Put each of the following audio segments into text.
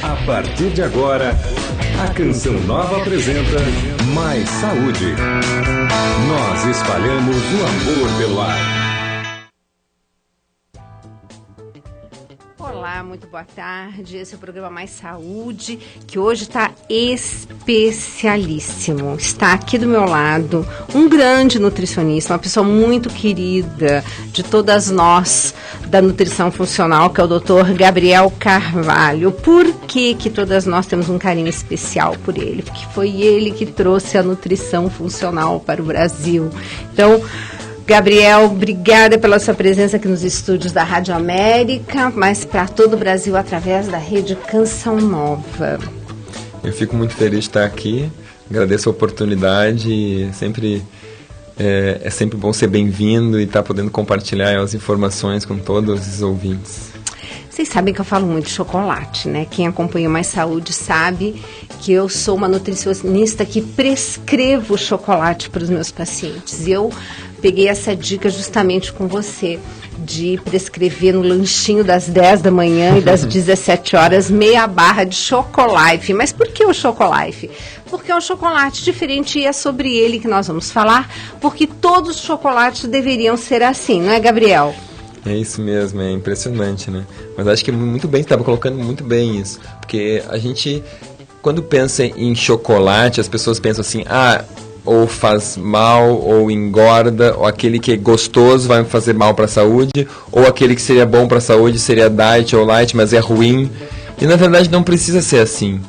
A partir de agora, a Canção Nova apresenta Mais Saúde. Nós espalhamos o amor pelo ar. Olá, muito boa tarde. Esse é o programa Mais Saúde, que hoje está especialíssimo. Está aqui do meu lado um grande nutricionista, uma pessoa muito querida de todas nós da nutrição funcional, que é o Dr. Gabriel Carvalho. Por que todas nós temos um carinho especial por ele? Porque foi ele que trouxe a nutrição funcional para o Brasil. Então, Gabriel, obrigada pela sua presença aqui nos estúdios da Rádio América, mas para todo o Brasil através da rede Canção Nova. Eu fico muito feliz de estar aqui, agradeço a oportunidade, é sempre bom ser bem-vindo e estar podendo compartilhar as informações com todos os ouvintes. Vocês sabem que eu falo muito de chocolate, né? Quem acompanha Mais Saúde sabe que eu sou uma nutricionista que prescrevo chocolate para os meus pacientes. E eu peguei essa dica justamente com você, de prescrever no lanchinho das 10 da manhã e das 17 horas, meia barra de Chocolife. Mas por que o Chocolife? Porque é um chocolate diferente e é sobre ele que nós vamos falar, porque todos os chocolates deveriam ser assim, não é, Gabriel? É isso mesmo, é impressionante, né? Mas acho que muito bem, você estava colocando muito bem isso, porque a gente, quando pensa em chocolate, as pessoas pensam assim, ou faz mal, ou engorda, ou aquele que é gostoso vai fazer mal para a saúde, ou aquele que seria bom para a saúde seria diet ou light, mas é ruim. E na verdade não precisa ser assim.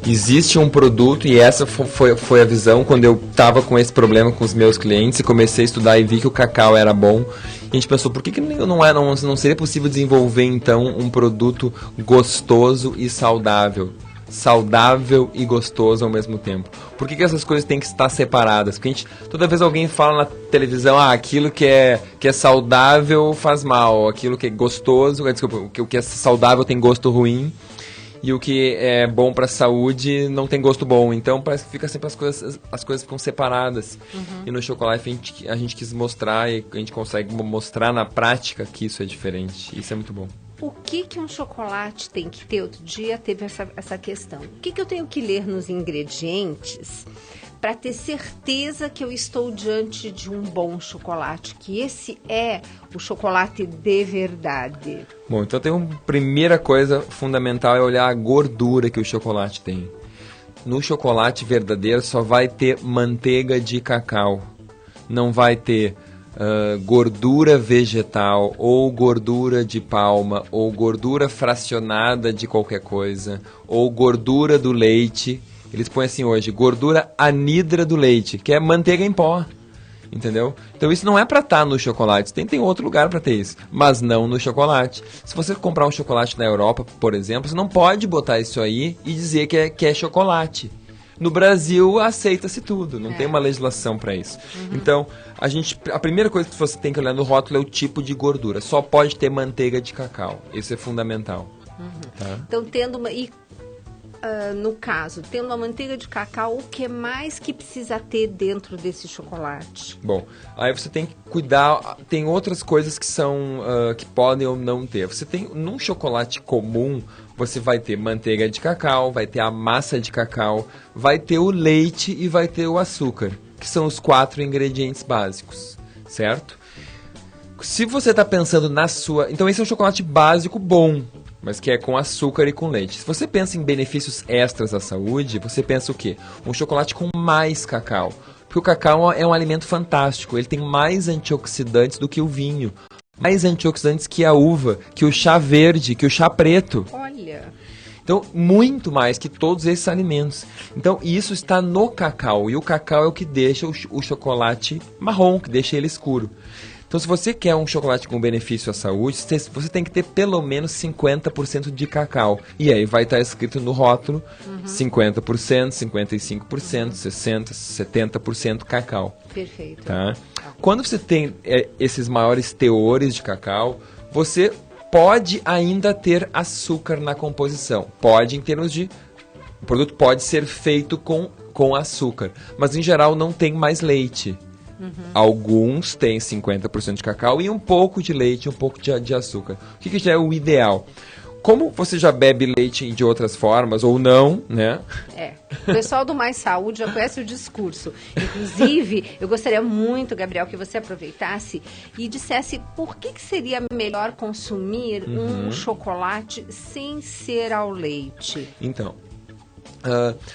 Existe um produto, e essa foi a visão quando eu estava com esse problema com os meus clientes e comecei a estudar e vi que o cacau era bom. A gente pensou, por que não seria possível desenvolver então um produto gostoso e saudável? Saudável e gostoso ao mesmo tempo. Por que essas coisas têm que estar separadas? Porque toda vez alguém fala na televisão, aquilo que é saudável faz mal, aquilo que é gostoso, o que é saudável tem gosto ruim, e o que é bom para a saúde não tem gosto bom. Então parece que fica sempre as coisas ficam separadas. E no chocolate a gente quis mostrar, e a gente consegue mostrar na prática que isso é diferente. Isso é muito bom. O que um chocolate tem que ter? Outro dia teve essa questão. O que eu tenho que ler nos ingredientes para ter certeza que eu estou diante de um bom chocolate? Que esse é o chocolate de verdade. Bom, então tem uma primeira coisa fundamental é olhar a gordura que o chocolate tem. No chocolate verdadeiro só vai ter manteiga de cacau. Não vai ter gordura vegetal, ou gordura de palma, ou gordura fracionada de qualquer coisa, ou gordura do leite. Eles põem assim hoje, gordura anidra do leite, que é manteiga em pó, entendeu? Então isso não é para estar no chocolate, tem outro lugar para ter isso, mas não no chocolate. Se você comprar um chocolate na Europa, por exemplo, você não pode botar isso aí e dizer que é chocolate. No Brasil, aceita-se tudo, não tem uma legislação para isso. Então, a primeira coisa que você tem que olhar no rótulo é o tipo de gordura. Só pode ter manteiga de cacau. Isso é fundamental. Tá? Então, no caso, tendo a manteiga de cacau, o que mais que precisa ter dentro desse chocolate? Bom, aí você tem que cuidar, tem outras coisas que são, que podem ou não ter. Num chocolate comum, você vai ter manteiga de cacau, vai ter a massa de cacau, vai ter o leite e vai ter o açúcar, que são os 4 ingredientes básicos, certo? Se você está pensando então esse é um chocolate básico bom, mas que é com açúcar e com leite. Se você pensa em benefícios extras à saúde, você pensa o quê? Um chocolate com mais cacau. Porque o cacau é um alimento fantástico, ele tem mais antioxidantes do que o vinho. Mais antioxidantes que a uva, que o chá verde, que o chá preto. Olha! Então, muito mais que todos esses alimentos. Então, isso está no cacau. E o cacau é o que deixa o chocolate marrom, que deixa ele escuro. Então, se você quer um chocolate com benefício à saúde, você tem que ter pelo menos 50% de cacau. E aí vai estar escrito no rótulo 50%, 55%, 60%, 70% cacau. Perfeito. Tá? Quando você tem esses maiores teores de cacau, você pode ainda ter açúcar na composição. Pode, em termos de... O produto pode ser feito com açúcar, mas em geral não tem mais leite. Alguns têm 50% de cacau e um pouco de leite, um pouco de açúcar. O que já é o ideal? como você já bebe leite de outras formas ou não, né? O pessoal do Mais Saúde já conhece o discurso. Inclusive, eu gostaria muito, Gabriel, que você aproveitasse e dissesse por que seria melhor consumir um chocolate sem ser ao leite. Então,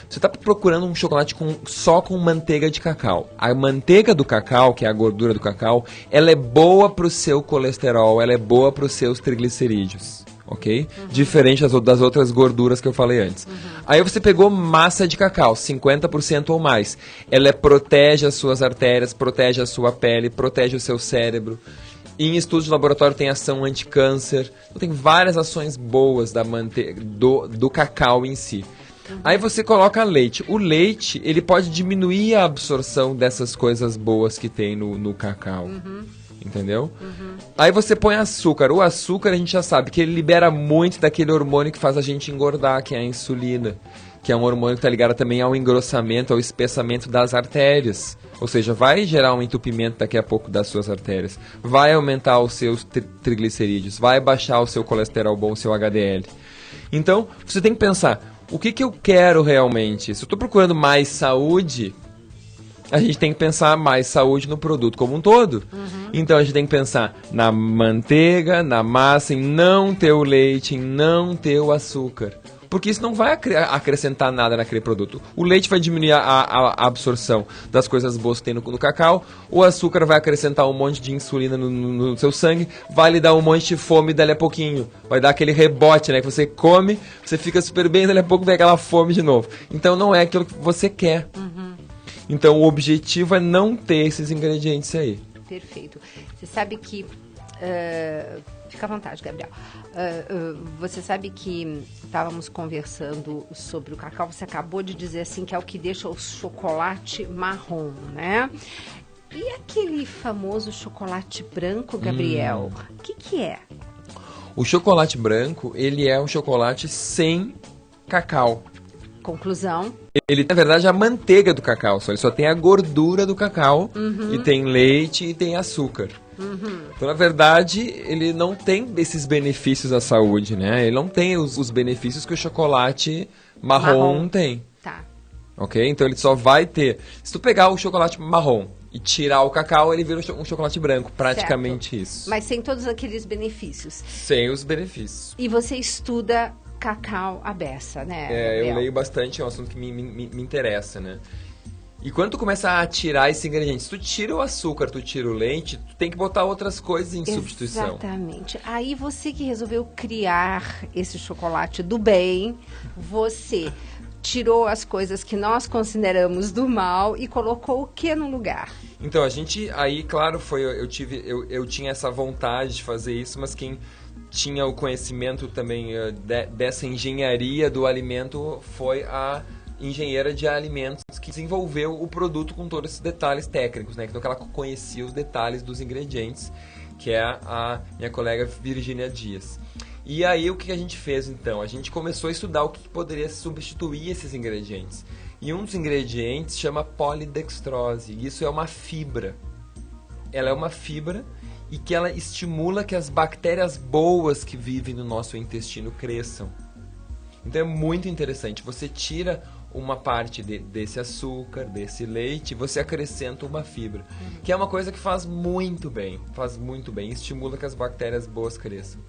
você está procurando um chocolate só com manteiga de cacau. A manteiga do cacau, que é a gordura do cacau, ela é boa para o seu colesterol, ela é boa para os seus triglicerídeos, ok? Diferente das outras gorduras que eu falei antes. Aí você pegou massa de cacau, 50% ou mais. Ela protege as suas artérias, protege a sua pele, protege o seu cérebro. Em estudos de laboratório tem ação anti-câncer. Então, tem várias ações boas do cacau em si. Aí você coloca leite. O leite, ele pode diminuir a absorção dessas coisas boas que tem no cacau. Entendeu? Aí você põe açúcar. O açúcar a gente já sabe que ele libera muito daquele hormônio que faz a gente engordar, que é a insulina. Que é um hormônio que está ligado também ao engrossamento, ao espessamento das artérias. Ou seja, vai gerar um entupimento daqui a pouco das suas artérias. Vai aumentar os seus triglicerídeos. Vai baixar o seu colesterol bom, o seu HDL. Então, você tem que pensar... O que eu quero realmente? Se eu estou procurando mais saúde, a gente tem que pensar mais saúde no produto como um todo. Então a gente tem que pensar na manteiga, na massa, em não ter o leite, em não ter o açúcar. Porque isso não vai acrescentar nada naquele produto. O leite vai diminuir a absorção das coisas boas que tem no cacau. O açúcar vai acrescentar um monte de insulina no seu sangue. Vai lhe dar um monte de fome dali a pouquinho. Vai dar aquele rebote, né? Que você come, você fica super bem, dali a pouco vem aquela fome de novo. Então não é aquilo que você quer. Então o objetivo é não ter esses ingredientes aí. Perfeito. Você sabe que... Fica à vontade, Gabriel. Você sabe que estávamos conversando sobre o cacau, você acabou de dizer assim que é o que deixa o chocolate marrom, né? E aquele famoso chocolate branco, Gabriel, o que é? O chocolate branco, ele é um chocolate sem cacau. Conclusão? Ele, na verdade, é a manteiga do cacau, ele só tem a gordura do cacau, e tem leite e tem açúcar. Então, na verdade, ele não tem esses benefícios à saúde, né? Ele não tem os benefícios que o chocolate marrom tem. Tá. Ok? Então, ele só vai ter... Se tu pegar o chocolate marrom e tirar o cacau, ele vira um chocolate branco. Praticamente certo. Isso. Mas sem todos aqueles benefícios. Sem os benefícios. E você estuda cacau à beça, né, eu Gabriel? leio bastante, é um assunto que me interessa, né? E quando tu começa a tirar esse ingrediente, se tu tira o açúcar, tu tira o leite, tu tem que botar outras coisas em substituição. Exatamente. Aí você que resolveu criar esse chocolate do bem, você tirou as coisas que nós consideramos do mal e colocou o que no lugar? Então, a gente, aí, claro, eu tinha essa vontade de fazer isso, mas quem tinha o conhecimento também dessa engenharia do alimento foi a engenheira de alimentos que desenvolveu o produto com todos esses detalhes técnicos, né? Então, ela conhecia os detalhes dos ingredientes, que é a minha colega Virgínia Dias. E aí, o que a gente fez, então? A gente começou a estudar o que poderia substituir esses ingredientes. E um dos ingredientes chama polidextrose. E isso é uma fibra. Ela é uma fibra e que ela estimula que as bactérias boas que vivem no nosso intestino cresçam. Então, é muito interessante. Você tira uma parte desse açúcar, desse leite, você acrescenta uma fibra, que é uma coisa que faz muito bem, estimula que as bactérias boas cresçam.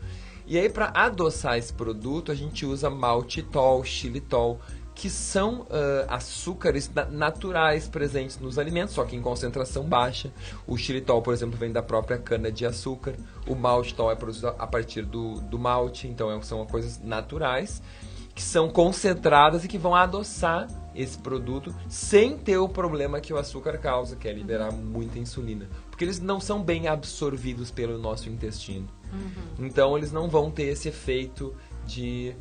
E aí, para adoçar esse produto, a gente usa maltitol, xilitol, que são açúcares naturais presentes nos alimentos, só que em concentração baixa. O xilitol, por exemplo, vem da própria cana-de-açúcar, o maltitol é produzido a partir do malte, então são coisas naturais, que são concentradas e que vão adoçar esse produto sem ter o problema que o açúcar causa, que é liberar muita insulina. Porque eles não são bem absorvidos pelo nosso intestino. Então, eles não vão ter esse efeito de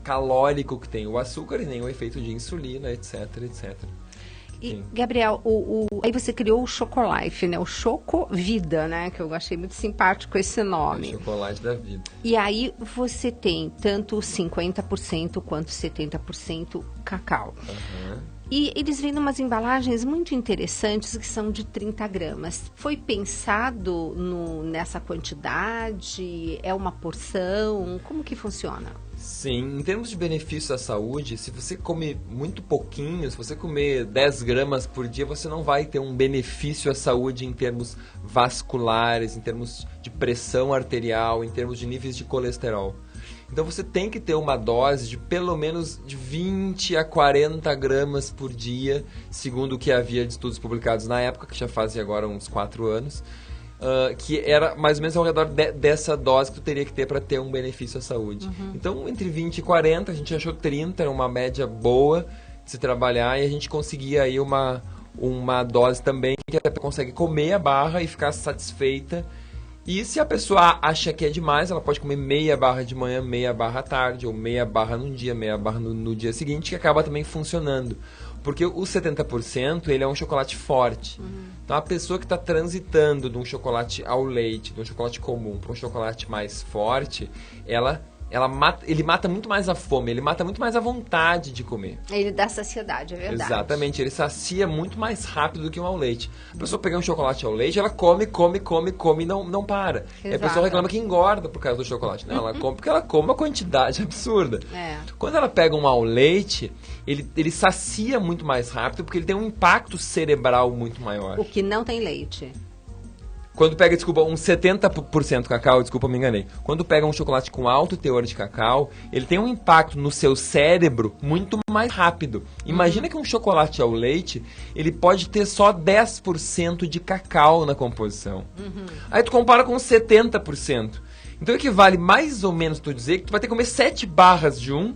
calórico que tem o açúcar e nem o efeito de insulina, etc, etc. E, Gabriel, aí você criou o Chocolife, né? O Chocovida, né? Que eu achei muito simpático esse nome. É o chocolate da vida. E aí você tem tanto 50% quanto 70% cacau. E eles vêm umas embalagens muito interessantes que são de 30 gramas. Foi pensado nessa quantidade? É uma porção? Como que funciona? Sim, em termos de benefício à saúde, se você comer muito pouquinho, se você comer 10 gramas por dia, você não vai ter um benefício à saúde em termos vasculares, em termos de pressão arterial, em termos de níveis de colesterol. Então você tem que ter uma dose de pelo menos de 20 a 40 gramas por dia, segundo o que havia de estudos publicados na época, que já fazia agora uns 4 anos, que era mais ou menos ao redor dessa dose que tu teria que ter para ter um benefício à saúde. Então, entre 20 e 40, a gente achou 30, era uma média boa de se trabalhar, e a gente conseguia aí uma dose também que a pessoa consegue comer a barra e ficar satisfeita. E se a pessoa acha que é demais, ela pode comer meia barra de manhã, meia barra à tarde, ou meia barra num dia, meia barra no dia seguinte, que acaba também funcionando. Porque o 70%, ele é um chocolate forte. Então, a pessoa que está transitando de um chocolate ao leite, de um chocolate comum para um chocolate mais forte, ele mata muito mais a fome, ele mata muito mais a vontade de comer. Ele dá saciedade, é verdade. Exatamente, ele sacia muito mais rápido do que um ao leite. A pessoa pegar um chocolate ao leite, ela come e não para. Exato. E a pessoa reclama que engorda por causa do chocolate. Não, ela come porque ela come uma quantidade absurda. Quando ela pega um ao leite, ele sacia muito mais rápido porque ele tem um impacto cerebral muito maior. O que não tem leite. Quando pega, um 70% cacau, me enganei. Quando pega um chocolate com alto teor de cacau, ele tem um impacto no seu cérebro muito mais rápido. Imagina que um chocolate ao leite, ele pode ter só 10% de cacau na composição. Aí tu compara com 70%. Então equivale mais ou menos tu dizer que tu vai ter que comer 7 barras de um,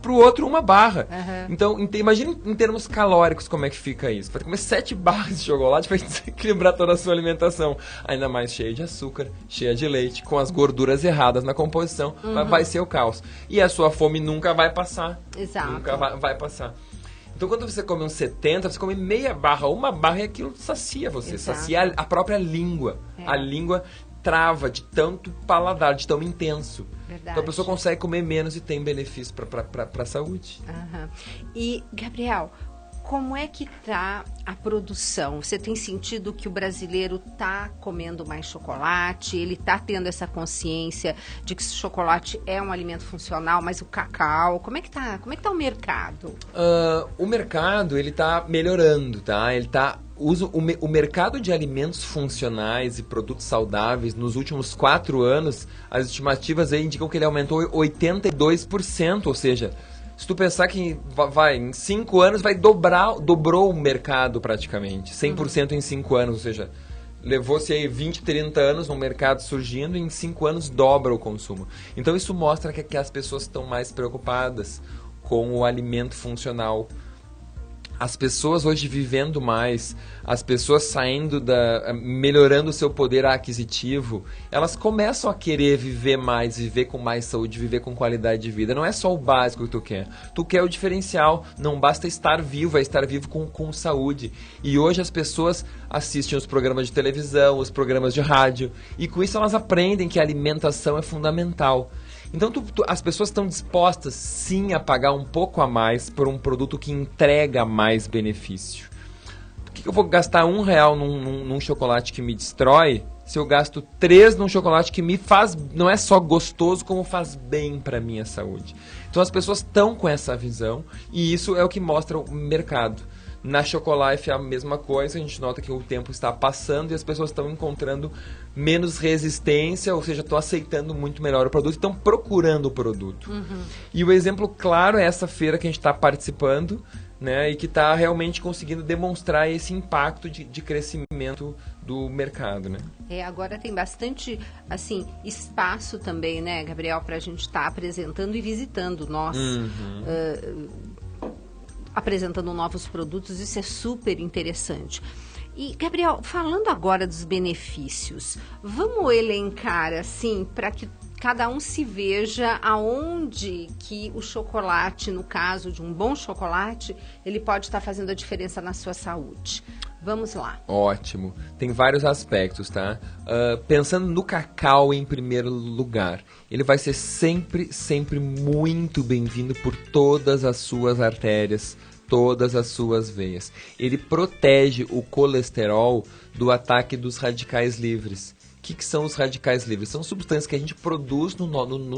pro outro uma barra. Então, imagina em termos calóricos como é que fica isso. Vai comer 7 barras de chocolate para equilibrar toda a sua alimentação. Ainda mais cheia de açúcar, cheia de leite, com as gorduras erradas na composição. Vai ser o caos. E a sua fome nunca vai passar. Exato. Nunca vai passar. Então, quando você come uns 70, você come meia barra, uma barra, e aquilo sacia você. Exato. Sacia a própria língua. A língua trava de tanto paladar, de tão intenso. Verdade. Então a pessoa consegue comer menos e tem benefício para a saúde. E, Gabriel, como é que está a produção? Você tem sentido que o brasileiro está comendo mais chocolate? Ele está tendo essa consciência de que o chocolate é um alimento funcional, mas o cacau, como é que tá o mercado? O mercado, ele está melhorando, tá? O mercado de alimentos funcionais e produtos saudáveis, nos últimos 4 anos, as estimativas aí indicam que ele aumentou 82%, ou seja, se tu pensar que em 5 anos dobrou o mercado praticamente, 100% em 5 anos, ou seja, levou-se aí 20, 30 anos no mercado surgindo e em 5 anos dobra o consumo. Então isso mostra que as pessoas estão mais preocupadas com o alimento funcional. As pessoas hoje vivendo mais, as pessoas melhorando o seu poder aquisitivo, elas começam a querer viver mais, viver com mais saúde, viver com qualidade de vida. Não é só o básico que tu quer. Tu quer o diferencial. Não basta estar vivo, é estar vivo com saúde. E hoje as pessoas assistem os programas de televisão, os programas de rádio, e com isso elas aprendem que a alimentação é fundamental. Então as pessoas estão dispostas sim a pagar um pouco a mais por um produto que entrega mais benefício. Por que eu vou gastar R$1 num chocolate que me destrói, se eu gasto 3 num chocolate que me faz, não é só gostoso, como faz bem para a minha saúde? Então as pessoas estão com essa visão e isso é o que mostra o mercado. Na Chocolife é a mesma coisa, a gente nota que o tempo está passando e as pessoas estão encontrando menos resistência, ou seja, estão aceitando muito melhor o produto, estão procurando o produto. E o exemplo claro é essa feira que a gente está participando, né, e que está realmente conseguindo demonstrar esse impacto de crescimento do mercado, né? Agora tem bastante, assim, espaço também, né, Gabriel, para a gente estar apresentando e visitando nós. Apresentando novos produtos, isso é super interessante. E, Gabriel, falando agora dos benefícios, vamos elencar, assim, para que cada um se veja aonde que o chocolate, no caso de um bom chocolate, ele pode estar fazendo a diferença na sua saúde. Vamos lá. Ótimo. Tem vários aspectos, tá? Pensando no cacau em primeiro lugar, ele vai ser sempre muito bem-vindo por todas as suas artérias, todas as suas veias. Ele protege o colesterol do ataque dos radicais livres. O que são os radicais livres? São substâncias que a gente produz no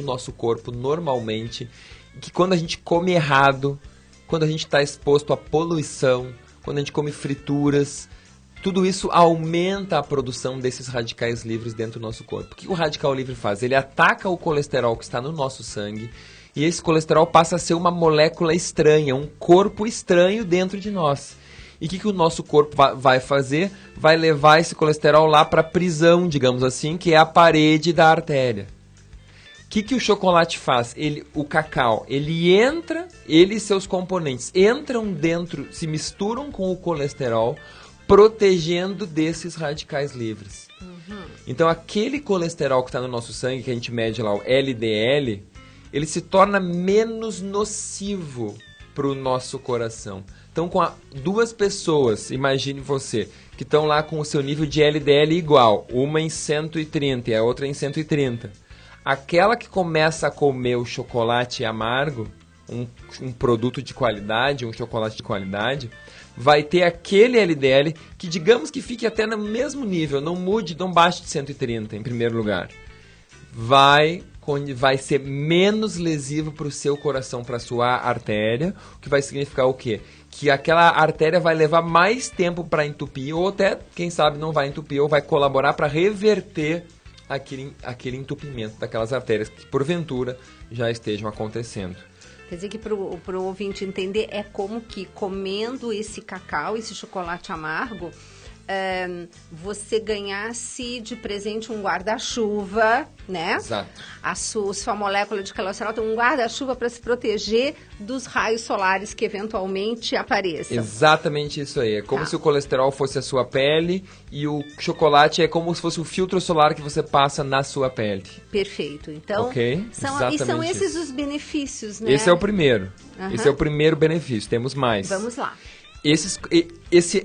nosso corpo normalmente, que quando a gente come errado, quando a gente está exposto à poluição, quando a gente come frituras, tudo isso aumenta a produção desses radicais livres dentro do nosso corpo. O que o radical livre faz? Ele ataca o colesterol que está no nosso sangue, e esse colesterol passa a ser uma molécula estranha, um corpo estranho dentro de nós. E o que o nosso corpo vai fazer? Vai levar esse colesterol lá para a prisão, digamos assim, que é a parede da artéria. O que o chocolate faz? O cacau, ele e seus componentes entram dentro, se misturam com o colesterol, protegendo desses radicais livres. Então, aquele colesterol que está no nosso sangue, que a gente mede lá, o LDL, ele se torna menos nocivo para o nosso coração. Então, com duas pessoas, imagine você, que estão lá com o seu nível de LDL igual, uma em 130 e a outra em 130. Aquela que começa a comer o chocolate amargo, um produto de qualidade, um chocolate de qualidade, vai ter aquele LDL que, digamos que fique até no mesmo nível, não mude, não baixe de 130 em primeiro lugar. Vai ser menos lesivo para o seu coração, para a sua artéria, o que vai significar o quê? Que aquela artéria vai levar mais tempo para entupir, ou até, quem sabe, não vai entupir, ou vai colaborar para reverter aquele entupimento daquelas artérias que, porventura, já estejam acontecendo. Quer dizer que para o ouvinte entender, é como que comendo esse cacau, esse chocolate amargo, você ganhasse de presente um guarda-chuva, né? Exato. A sua molécula de colesterol tem um guarda-chuva para se proteger dos raios solares que eventualmente apareçam. Exatamente isso aí. É como se o colesterol fosse a sua pele e o chocolate é como se fosse o filtro solar que você passa na sua pele. Perfeito. Então, são esses os benefícios, né? Esse é o primeiro. Esse é o primeiro benefício. Temos mais. Vamos lá.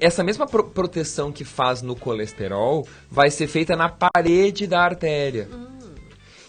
Essa mesma proteção que faz no colesterol vai ser feita na parede da artéria.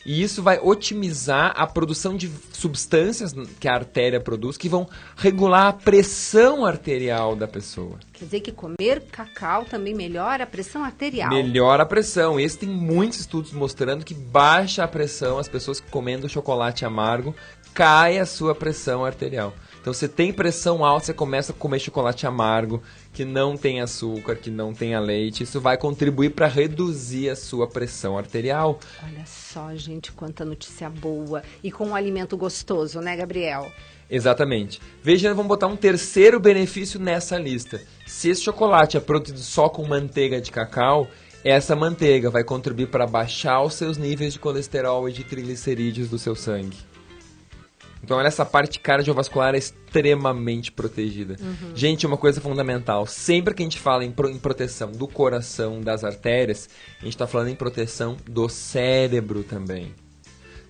E isso vai otimizar a produção de substâncias que a artéria produz, que vão regular a pressão arterial da pessoa. Quer dizer que comer cacau também melhora a pressão arterial? Melhora a pressão. Esse tem muitos estudos mostrando que baixa a pressão, as pessoas comendo chocolate amargo, cai a sua pressão arterial. Então, você tem pressão alta, você começa a comer chocolate amargo, que não tem açúcar, que não tem leite. Isso vai contribuir para reduzir a sua pressão arterial. Olha só, gente, quanta notícia boa. E com um alimento gostoso, né, Gabriel? Exatamente. Veja, vamos botar um terceiro benefício nessa lista. Se esse chocolate é produzido só com manteiga de cacau, essa manteiga vai contribuir para baixar os seus níveis de colesterol e de triglicerídeos do seu sangue. Então, olha, essa parte cardiovascular é extremamente protegida. Gente, uma coisa fundamental, sempre que a gente fala em proteção do coração, das artérias, a gente está falando em proteção do cérebro também.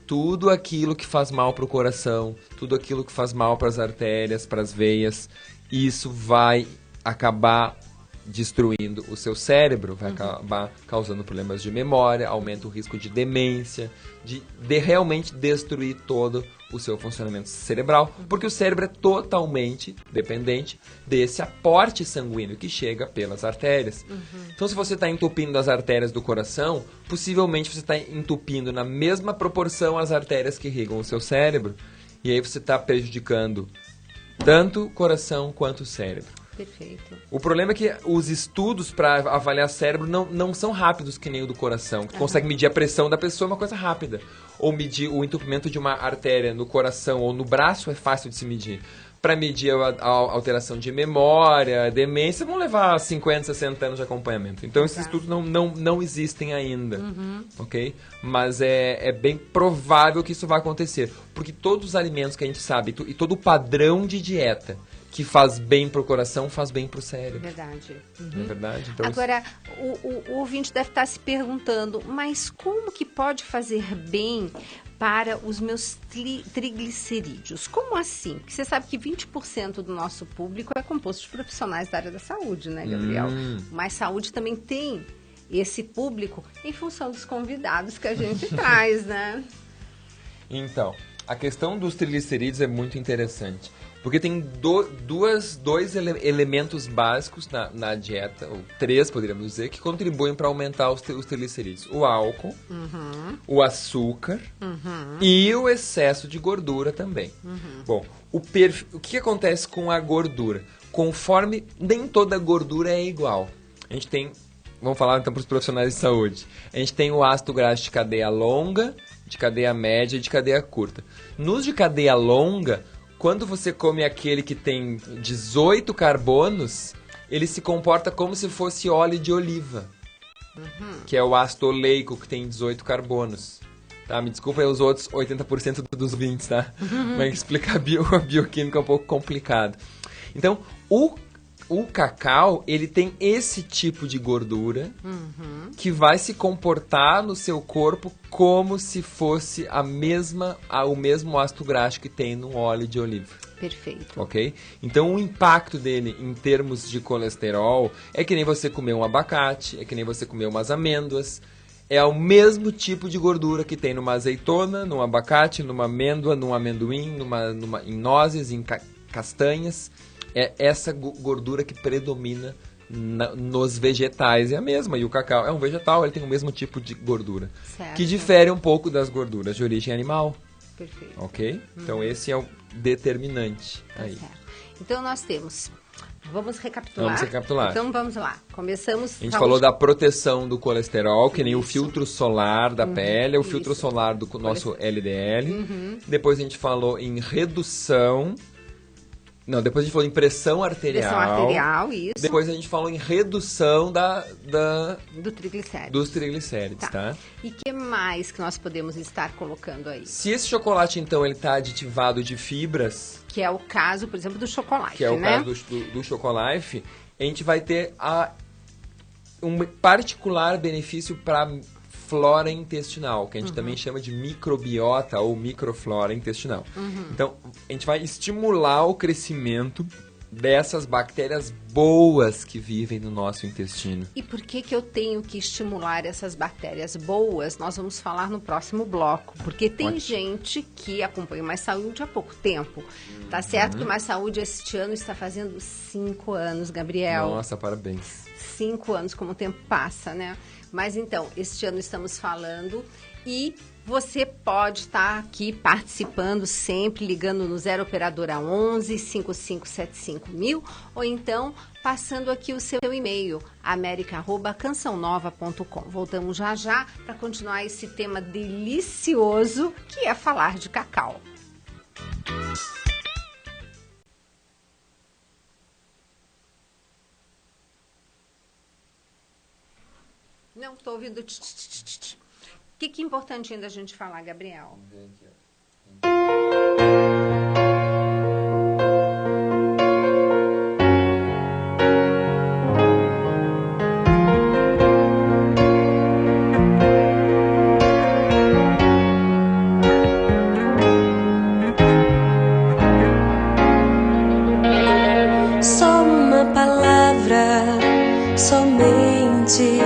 Tudo aquilo que faz mal para o coração, tudo aquilo que faz mal para as artérias, para as veias, isso vai acabar destruindo o seu cérebro, vai acabar causando problemas de memória, aumenta o risco de demência, de realmente destruir todo o seu funcionamento cerebral, porque o cérebro é totalmente dependente desse aporte sanguíneo que chega pelas artérias. Então, se você está entupindo as artérias do coração, possivelmente você está entupindo na mesma proporção as artérias que irrigam o seu cérebro, e aí você está prejudicando tanto o coração quanto o cérebro. Perfeito. O problema é que os estudos para avaliar cérebro não são rápidos que nem o do coração. Tu consegue medir a pressão da pessoa, é uma coisa rápida. Ou medir o entupimento de uma artéria no coração ou no braço é fácil de se medir. Para medir a alteração de memória, demência, vão levar 50, 60 anos de acompanhamento. Então, esses estudos não existem ainda, ok? Mas é bem provável que isso vai acontecer. Porque todos os alimentos que a gente sabe e todo o padrão de dieta que faz bem pro coração, faz bem pro cérebro. Verdade. Não é verdade? Então, agora, o ouvinte deve estar se perguntando, mas como que pode fazer bem para os meus triglicerídeos? Como assim? Porque você sabe que 20% do nosso público é composto de profissionais da área da saúde, né, Gabriel? Mas saúde também tem esse público em função dos convidados que a gente traz, né? Então, a questão dos triglicerídeos é muito interessante. Porque tem dois elementos básicos na dieta, ou 3, poderíamos dizer, que contribuem para aumentar os triglicerídeos. O álcool, o açúcar e o excesso de gordura também. Bom, o que acontece com a gordura? Conforme nem toda gordura é igual. A gente tem, vamos falar então para os profissionais de saúde, a gente tem o ácido graxo de cadeia longa, de cadeia média e de cadeia curta. Nos de cadeia longa, quando você come aquele que tem 18 carbonos, ele se comporta como se fosse óleo de oliva, que é o ácido oleico, que tem 18 carbonos. Tá? Me desculpa aí os outros 80% dos 20, tá? Mas explicar a bioquímica é um pouco complicado. Então, o cacau, ele tem esse tipo de gordura que vai se comportar no seu corpo como se fosse o mesmo ácido graxo que tem no óleo de oliva. Perfeito. Ok? Então, o impacto dele em termos de colesterol é que nem você comer um abacate, é que nem você comer umas amêndoas. É o mesmo tipo de gordura que tem numa azeitona, num abacate, numa amêndoa, num amendoim, em nozes, em castanhas. É essa gordura que predomina nos vegetais. É a mesma. E o cacau é um vegetal, ele tem o mesmo tipo de gordura. Certo. Que difere um pouco das gorduras de origem animal. Perfeito. Ok? Então esse é o determinante. Aí. Certo. Então nós temos... Vamos recapitular? Vamos recapitular. Então vamos lá. Começamos... A gente falou da proteção do colesterol, que nem o filtro solar da pele, o filtro solar do nosso LDL. Depois a gente falou em redução... Não, depois a gente falou em pressão arterial. Pressão arterial, isso. Depois a gente falou em redução dos triglicérides, tá? E o que mais que nós podemos estar colocando aí? Se esse chocolate, então, ele tá aditivado de fibras... Que é o caso, por exemplo, do chocolate, que é o né? caso do chocolate, a gente vai ter um particular benefício para flora intestinal, que a gente também chama de microbiota ou microflora intestinal. Então, a gente vai estimular o crescimento dessas bactérias boas que vivem no nosso intestino. E por que eu tenho que estimular essas bactérias boas? Nós vamos falar no próximo bloco, porque tem gente que acompanha o Mais Saúde há pouco tempo. Tá certo que o Mais Saúde este ano está fazendo 5 anos, Gabriel. Nossa, parabéns. 5 anos, como o tempo passa, né? Mas então, este ano estamos falando e você pode estar aqui participando sempre, ligando no 0 operadora 11 5575 1000 ou então passando aqui o seu e-mail, america@cançãonova.com. Voltamos já para continuar esse tema delicioso que é falar de cacau. Não, estou ouvindo. O que é importante ainda a gente falar, Gabriel? Só uma palavra, somente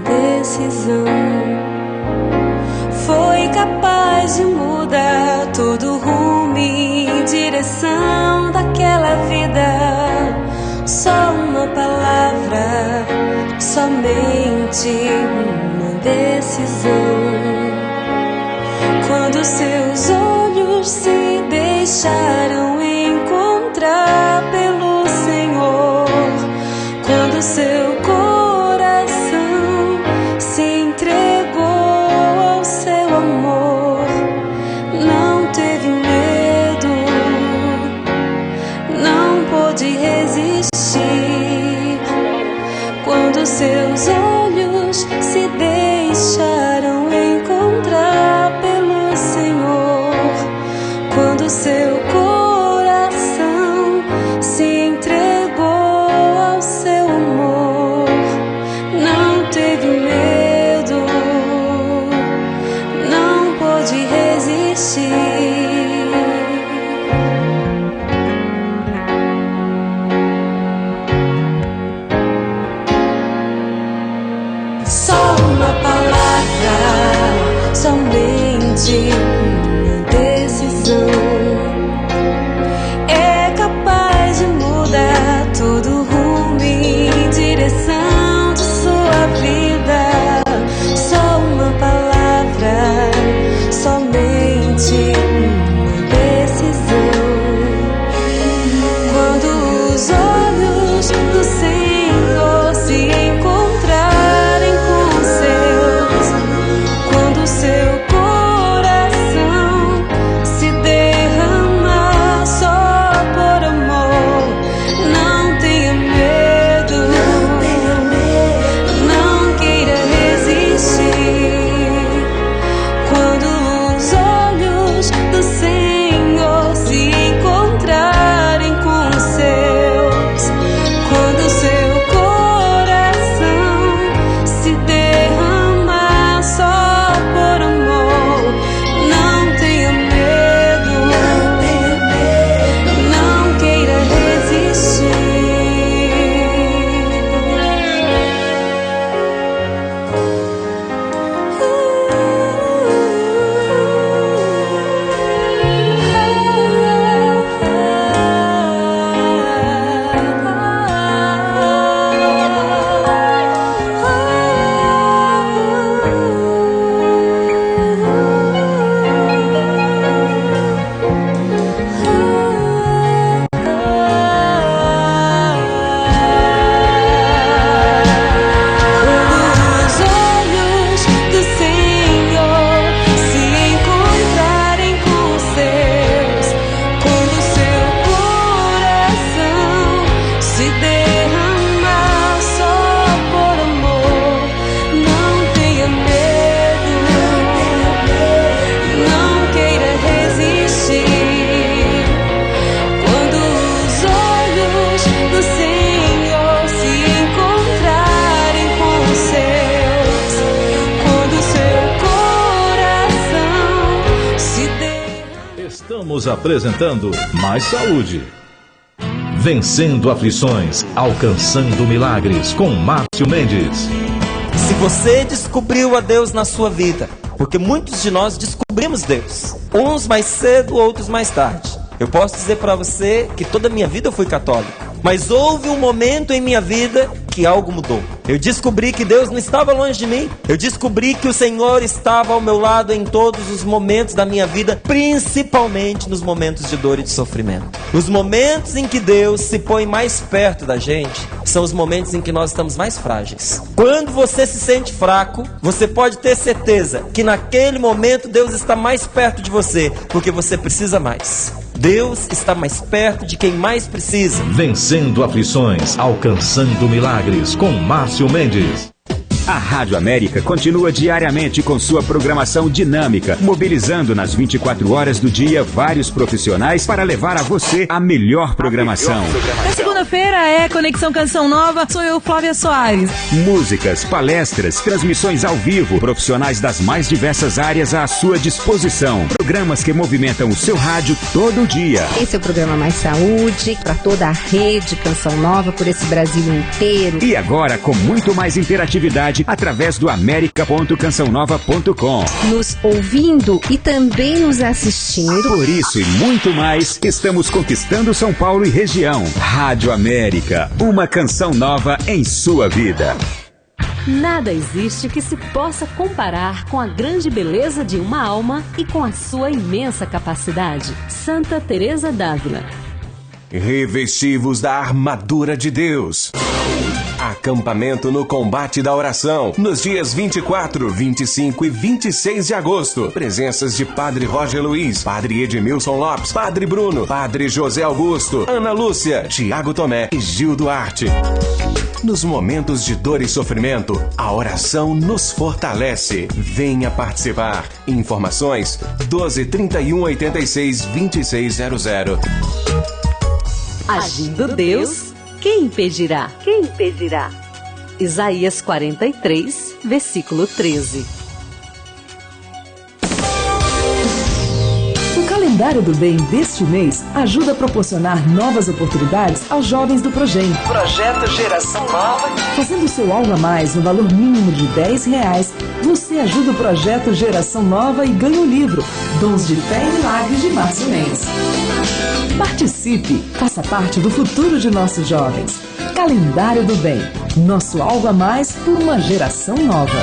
decisão foi capaz de mudar todo o rumo e direção daquela vida. Só uma palavra, somente uma decisão. Quando seus olhos se deixaram encontrar pelo Senhor, quando seu seus olhos se deixaram encontrar pelo Senhor, quando seu corpo Estamos apresentando Mais Saúde. Vencendo aflições, alcançando milagres, com Márcio Mendes. Se você descobriu a Deus na sua vida, porque muitos de nós descobrimos Deus, uns mais cedo, outros mais tarde. Eu posso dizer para você que toda a minha vida eu fui católico, mas houve um momento em minha vida que algo mudou. Eu descobri que Deus não estava longe de mim. Eu descobri que o Senhor estava ao meu lado em todos os momentos da minha vida, principalmente nos momentos de dor e de sofrimento. Os momentos em que Deus se põe mais perto da gente são os momentos em que nós estamos mais frágeis. Quando você se sente fraco, você pode ter certeza que naquele momento Deus está mais perto de você, porque você precisa mais. Deus está mais perto de quem mais precisa. Vencendo aflições, alcançando milagres, com Márcio Mendes. A Rádio América continua diariamente com sua programação dinâmica, mobilizando nas 24 horas do dia vários profissionais para levar a você a melhor programação. Na segunda-feira é Conexão Canção Nova, sou eu, Flávia Soares. Músicas, palestras, transmissões ao vivo, profissionais das mais diversas áreas à sua disposição. Programas que movimentam o seu rádio todo dia. Esse é o programa Mais Saúde, para toda a rede Canção Nova, por esse Brasil inteiro. E agora com muito mais interatividade através do america.cançãonova.com. Nos ouvindo e também nos assistindo. Por isso e muito mais, estamos conquistando São Paulo e região. Rádio América, uma canção nova em sua vida. Nada existe que se possa comparar com a grande beleza de uma alma e com a sua imensa capacidade. Santa Teresa d'Ávila. Revestivos da armadura de Deus. Acampamento no Combate da Oração, nos dias 24, 25 e 26 de agosto. Presenças de Padre Roger Luiz, Padre Edmilson Lopes, Padre Bruno, Padre José Augusto, Ana Lúcia, Tiago Tomé e Gil Duarte. Nos momentos de dor e sofrimento, a oração nos fortalece. Venha participar. Informações 12 31 86 2600. Agindo Deus, quem impedirá? Quem impedirá? Isaías 43, versículo 13. O calendário do bem deste mês ajuda a proporcionar novas oportunidades aos jovens do Projem. Projeto Geração Nova. Fazendo seu algo a mais no valor mínimo de R$10, você ajuda o projeto Geração Nova e ganha o livro Dons de Fé e Milagres de Márcio Mendes. Participe, faça parte do futuro de nossos jovens. Calendário do Bem, nosso algo a mais por uma geração nova.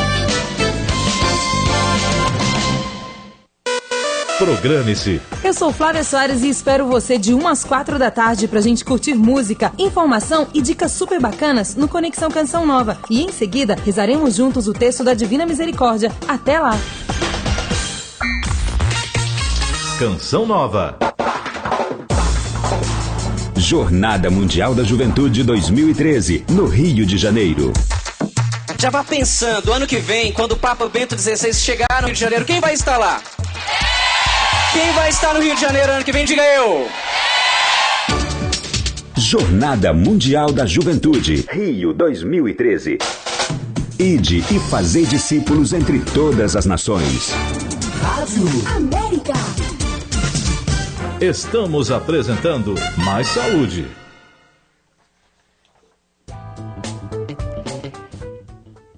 Programe-se. Eu sou Flávia Soares e espero você de 1 às 4 da tarde pra gente curtir música, informação e dicas super bacanas no Conexão Canção Nova. E em seguida, rezaremos juntos o texto da Divina Misericórdia. Até lá! Canção Nova. Jornada Mundial da Juventude 2013, no Rio de Janeiro. Já vá pensando, ano que vem, quando o Papa Bento XVI chegar no Rio de Janeiro, quem vai estar lá? Quem vai estar no Rio de Janeiro ano que vem? Diga eu! Jornada Mundial da Juventude, Rio 2013. Ide e fazei discípulos entre todas as nações. Rádio América. Estamos apresentando Mais Saúde.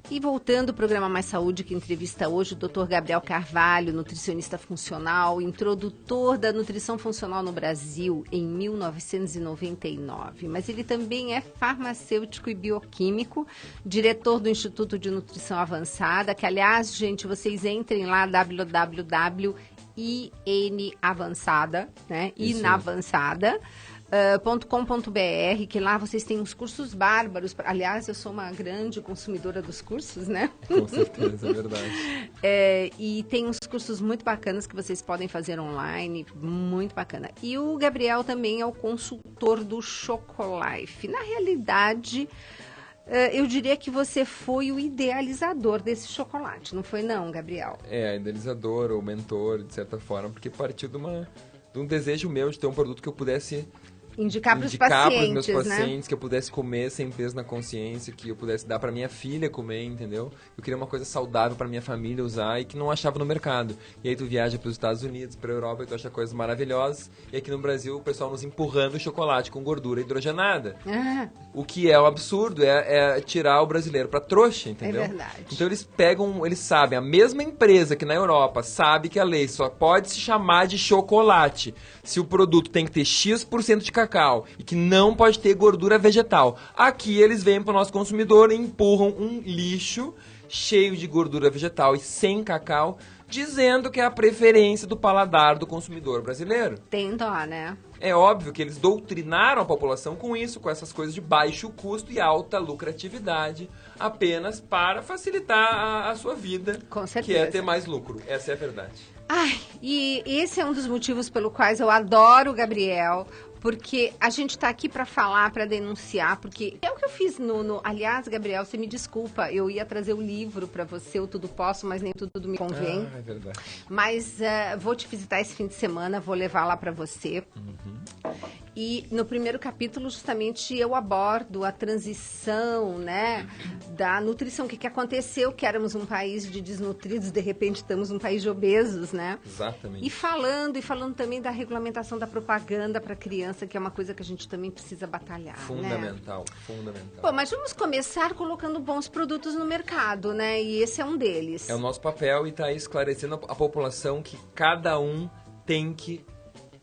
E voltando ao programa Mais Saúde, que entrevista hoje o Dr. Gabriel Carvalho, nutricionista funcional, introdutor da nutrição funcional no Brasil em 1999. Mas ele também é farmacêutico e bioquímico, diretor do Instituto de Nutrição Avançada, que, aliás, gente, vocês entrem lá, www.inavançada, né? Inavançada.com.br, que lá vocês têm uns cursos bárbaros. Aliás, eu sou uma grande consumidora dos cursos, né? Com certeza, é verdade. E tem uns cursos muito bacanas que vocês podem fazer online, muito bacana. E o Gabriel também é o consultor do Chocolife. Na realidade, eu diria que você foi o idealizador desse chocolate, não foi não, Gabriel? Idealizador ou mentor, de certa forma, porque partiu de um desejo meu de ter um produto que eu pudesse Indicar para os meus pacientes, pacientes, que eu pudesse comer sem peso na consciência, que eu pudesse dar para minha filha comer, entendeu? Eu queria uma coisa saudável para minha família usar e que não achava no mercado. E aí tu viaja para os Estados Unidos, para a Europa, e tu acha coisas maravilhosas. E aqui no Brasil o pessoal nos empurrando chocolate com gordura hidrogenada. O que é um absurdo, é tirar o brasileiro para trouxa, entendeu? É verdade. Então eles sabem, a mesma empresa que na Europa sabe que a lei só pode se chamar de chocolate se o produto tem que ter X% de cacau e que não pode ter gordura vegetal. Aqui eles vêm para o nosso consumidor e empurram um lixo cheio de gordura vegetal e sem cacau, dizendo que é a preferência do paladar do consumidor brasileiro. Tem dó, né? É óbvio que eles doutrinaram a população com isso, com essas coisas de baixo custo e alta lucratividade, apenas para facilitar a sua vida, Com certeza. que é ter mais lucro. Essa é a verdade. Ai, e esse é um dos motivos pelo quais eu adoro o Gabriel, porque a gente tá aqui para falar, para denunciar, porque é o que eu fiz Aliás, Gabriel, você me desculpa, eu ia trazer o livro para você, o Tudo Posso, mas nem tudo me convém. É verdade. Mas vou te visitar esse fim de semana, vou levar lá para você. E no primeiro capítulo, justamente, eu abordo a transição, né, da nutrição. O que aconteceu, que éramos um país de desnutridos, de repente estamos um país de obesos, né? Exatamente. E falando também da regulamentação da propaganda para criança, que é uma coisa que a gente também precisa batalhar, Fundamental. Bom, mas vamos começar colocando bons produtos no mercado, né? E esse é um deles. É o nosso papel e está aí esclarecendo a população que cada um tem que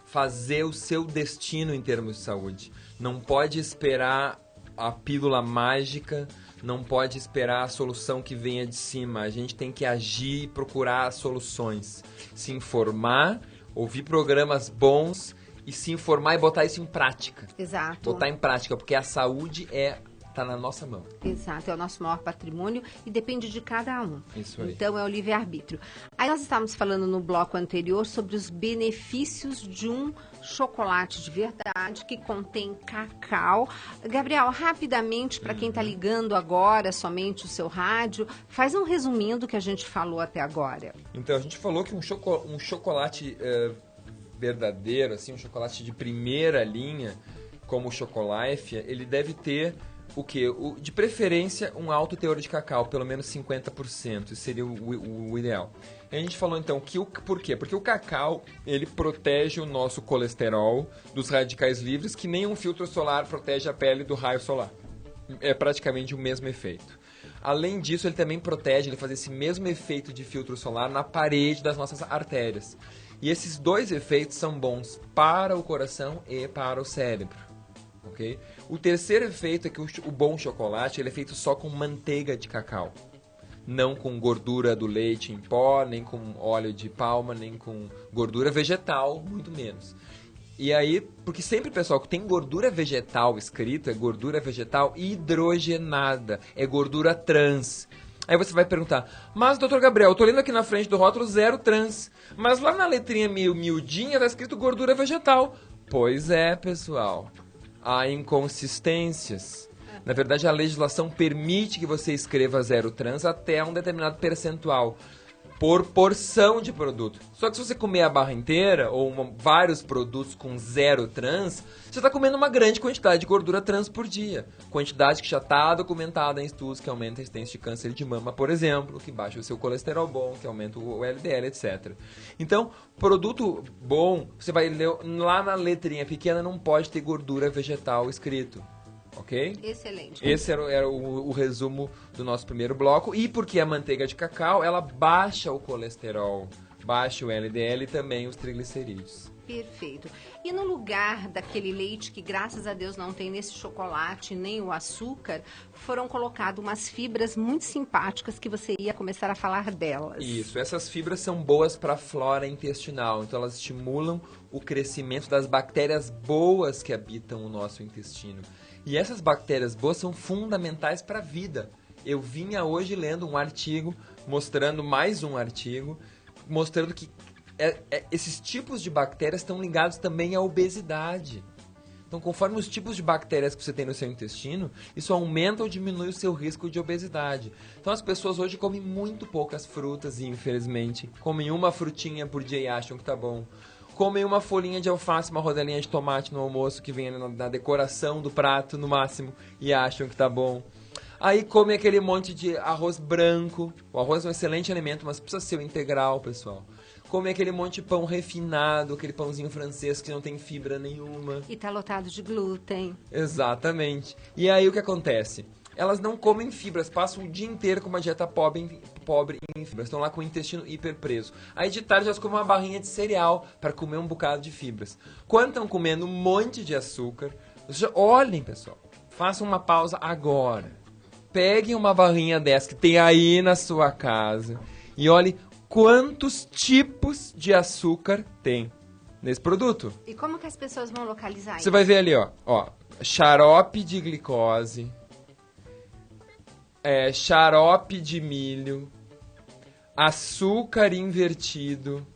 fazer o seu destino em termos de saúde. Não pode esperar a pílula mágica, não pode esperar a solução que venha de cima. A gente tem que agir e procurar soluções. Se informar, ouvir programas bons e se informar e botar isso em prática. Exato. Botar em prática, porque a saúde está na nossa mão. Exato, é o nosso maior patrimônio e depende de cada um. Isso aí. Então é o livre-arbítrio. Aí nós estávamos falando no bloco anterior sobre os benefícios de um chocolate de verdade que contém cacau. Gabriel, rapidamente, para quem está ligando agora somente o seu rádio, faz um resuminho do que a gente falou até agora. Então, a gente falou que um chocolate verdadeiro, assim, um chocolate de primeira linha, como o Chocolife, ele deve ter o quê? De preferência, um alto teor de cacau, pelo menos 50%, isso seria o ideal. E a gente falou então por quê? Porque o cacau, ele protege o nosso colesterol dos radicais livres, que nem um filtro solar protege a pele do raio solar. É praticamente o mesmo efeito. Além disso, ele também protege, ele faz esse mesmo efeito de filtro solar na parede das nossas artérias. E esses dois efeitos são bons para o coração e para o cérebro. Okay? O terceiro efeito é que o bom chocolate ele é feito só com manteiga de cacau. Não com gordura do leite em pó, nem com óleo de palma, nem com gordura vegetal, muito menos. E aí, porque sempre, pessoal, que tem gordura vegetal escrito, é gordura vegetal hidrogenada, é gordura trans. Aí você vai perguntar, mas doutor Gabriel, eu tô lendo aqui na frente do rótulo 0 trans, mas lá na letrinha meio miudinha tá escrito gordura vegetal. Pois é, pessoal, há inconsistências. Na verdade, a legislação permite que você escreva 0 trans até um determinado percentual por porção de produto. Só que se você comer a barra inteira, ou vários produtos com 0 trans, você está comendo uma grande quantidade de gordura trans por dia. Quantidade que já está documentada em estudos que aumenta a incidência de câncer de mama, por exemplo, que baixa o seu colesterol bom, que aumenta o LDL, etc. Então, produto bom, você vai ler lá na letrinha pequena, não pode ter gordura vegetal escrito. Ok? Excelente. Esse era o resumo do nosso primeiro bloco. E porque a manteiga de cacau, ela baixa o colesterol, baixa o LDL e também os triglicerídeos. Perfeito. E no lugar daquele leite que, graças a Deus, não tem nesse chocolate nem o açúcar, foram colocadas umas fibras muito simpáticas que você ia começar a falar delas. Isso. Essas fibras são boas para a flora intestinal. Então, elas estimulam o crescimento das bactérias boas que habitam o nosso intestino. E essas bactérias boas são fundamentais para a vida. Eu vinha hoje lendo um artigo, mostrando mais um artigo, mostrando que esses tipos de bactérias estão ligados também à obesidade. Então, conforme os tipos de bactérias que você tem no seu intestino, isso aumenta ou diminui o seu risco de obesidade. Então, as pessoas hoje comem muito poucas frutas e, infelizmente, comem uma frutinha por dia e acham que tá bom. comem uma folhinha de alface, uma rodelinha de tomate no almoço, que vem na decoração do prato, no máximo, e acham que tá bom. Aí come aquele monte de arroz branco. O arroz é um excelente alimento, mas precisa ser o integral, pessoal. Come aquele monte de pão refinado, aquele pãozinho francês que não tem fibra nenhuma. E tá lotado de glúten. Exatamente. E aí o que acontece? Elas não comem fibras, passam o dia inteiro com uma dieta pobre em fibras. Estão lá com o intestino hiperpreso. Aí de tarde elas comem uma barrinha de cereal para comer um bocado de fibras. Quando estão comendo um monte de açúcar, olhem, pessoal, façam uma pausa agora. Peguem uma barrinha dessa que tem aí na sua casa e olhem quantos tipos de açúcar tem nesse produto. E como que as pessoas vão localizar isso? Você vai ver ali, ó, xarope de glicose, xarope de milho, açúcar invertido,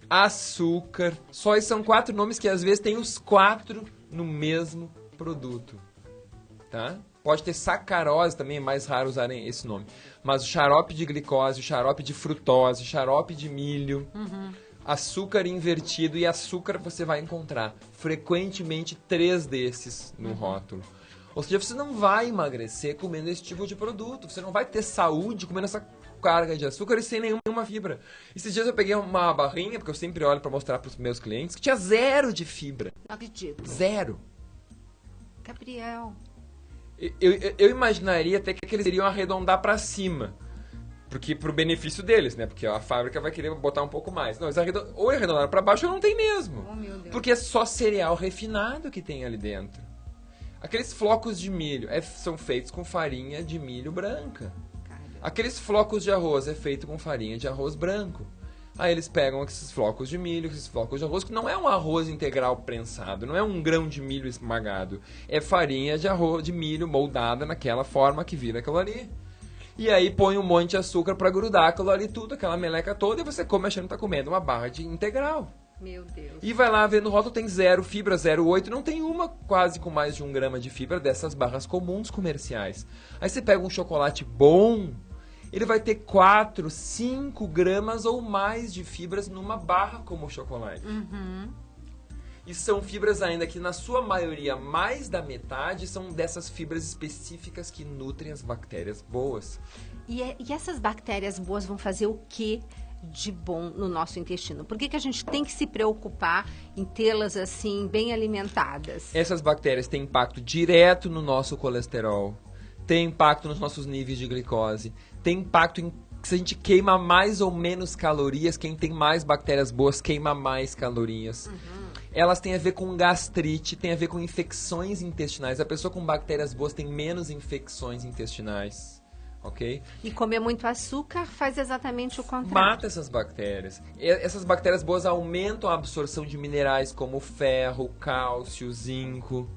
açúcar. Só esses são 4 nomes que às vezes tem os 4 no mesmo produto, tá? Pode ter sacarose também, é mais raro usarem esse nome. Mas o xarope de glicose, o xarope de frutose, xarope de milho, açúcar invertido e açúcar você vai encontrar frequentemente 3 desses no rótulo. Ou seja, você não vai emagrecer comendo esse tipo de produto. Você não vai ter saúde comendo essa carga de açúcar e sem nenhuma fibra. Esses dias eu peguei uma barrinha, porque eu sempre olho para mostrar para os meus clientes, que tinha 0 de fibra. Não acredito. 0. Gabriel... Eu imaginaria até que eles iriam arredondar para cima. Porque pro benefício deles, né? Porque a fábrica vai querer botar um pouco mais. Não, eles ou arredondaram para baixo ou não tem mesmo. Oh, meu Deus. Porque é só cereal refinado que tem ali dentro. Aqueles flocos de milho são feitos com farinha de milho branca. Caramba. Aqueles flocos de arroz é feito com farinha de arroz branco. Aí eles pegam esses flocos de milho, esses flocos de arroz, que não é um arroz integral prensado, não é um grão de milho esmagado. É farinha de arroz de milho moldada naquela forma que vira aquilo ali. E aí põe um monte de açúcar para grudar aquilo ali tudo, aquela meleca toda, e você come achando que tá comendo uma barra de integral. Meu Deus. E vai lá ver no rótulo, tem 0 fibra, 0,8, não tem uma quase com mais de 1 grama de fibra dessas barras comuns comerciais. Aí você pega um chocolate bom, ele vai ter 4, 5 gramas ou mais de fibras numa barra como o chocolate. E são fibras ainda que, na sua maioria, mais da metade, são dessas fibras específicas que nutrem as bactérias boas. E essas bactérias boas vão fazer o que de bom no nosso intestino? Por que a gente tem que se preocupar em tê-las assim, bem alimentadas? Essas bactérias têm impacto direto no nosso colesterol, tem impacto nos nossos níveis de glicose, tem impacto em se a gente queima mais ou menos calorias, quem tem mais bactérias boas queima mais calorias. Elas têm a ver com gastrite, tem a ver com infecções intestinais. A pessoa com bactérias boas tem menos infecções intestinais, ok? E comer muito açúcar faz exatamente o contrário. Mata essas bactérias. Essas bactérias boas aumentam a absorção de minerais como ferro, cálcio, zinco.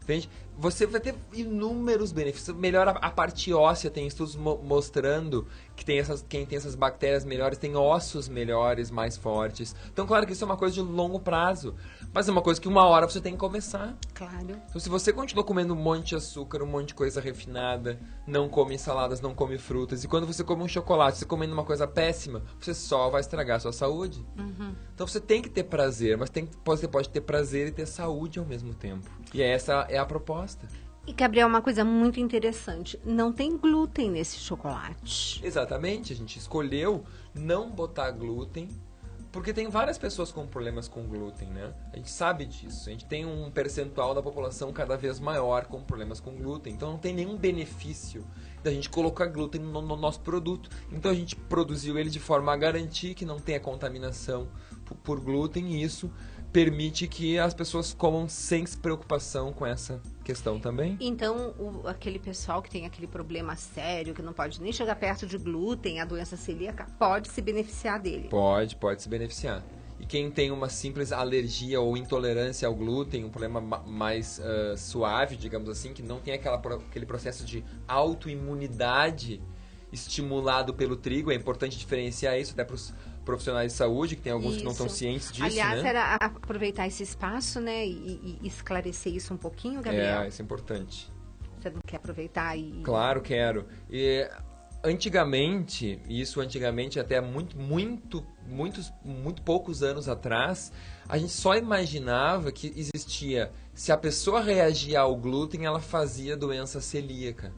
Entende? Você vai ter inúmeros benefícios. Melhora a parte óssea, tem estudos mostrando que quem tem essas bactérias melhores tem ossos melhores, mais fortes. Então, claro que isso é uma coisa de longo prazo, mas é uma coisa que uma hora você tem que começar. Claro. Então, se você continua comendo um monte de açúcar, um monte de coisa refinada, não come saladas, não come frutas, e quando você come um chocolate, você comendo uma coisa péssima, você só vai estragar a sua saúde. Então, você tem que ter prazer, mas você pode ter prazer e ter saúde ao mesmo tempo. E essa é a proposta. E, Gabriel, uma coisa muito interessante, não tem glúten nesse chocolate. Exatamente, a gente escolheu não botar glúten, porque tem várias pessoas com problemas com glúten, né? A gente sabe disso, a gente tem um percentual da população cada vez maior com problemas com glúten, então não tem nenhum benefício da gente colocar glúten no nosso produto. Então a gente produziu ele de forma a garantir que não tenha contaminação por glúten, e isso permite que as pessoas comam sem preocupação com essa questão também. Então, aquele pessoal que tem aquele problema sério, que não pode nem chegar perto de glúten, a doença celíaca, pode se beneficiar dele? Pode se beneficiar. E quem tem uma simples alergia ou intolerância ao glúten, um problema mais suave, digamos assim, que não tem aquele processo de autoimunidade estimulado pelo trigo, é importante diferenciar isso até para os profissionais de saúde, que tem alguns que não estão cientes disso. Aliás, né? era aproveitar esse espaço, né, e esclarecer isso um pouquinho, Gabriel. Isso é importante. Você não quer aproveitar e... Claro, quero. Antigamente, e isso antigamente até muito poucos anos atrás, a gente só imaginava que existia, se a pessoa reagia ao glúten, ela fazia doença celíaca.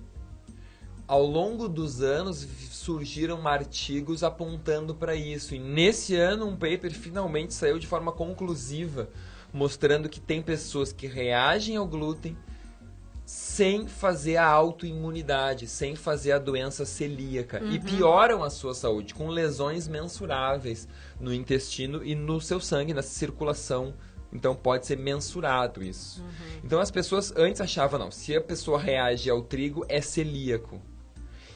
Ao longo dos anos surgiram artigos apontando para isso, e nesse ano um paper finalmente saiu de forma conclusiva, mostrando que tem pessoas que reagem ao glúten sem fazer a autoimunidade, sem fazer a doença celíaca, e pioram a sua saúde com lesões mensuráveis no intestino e no seu sangue, na circulação. Então pode ser mensurado isso. Então as pessoas antes achavam, não, se a pessoa reage ao trigo é celíaco.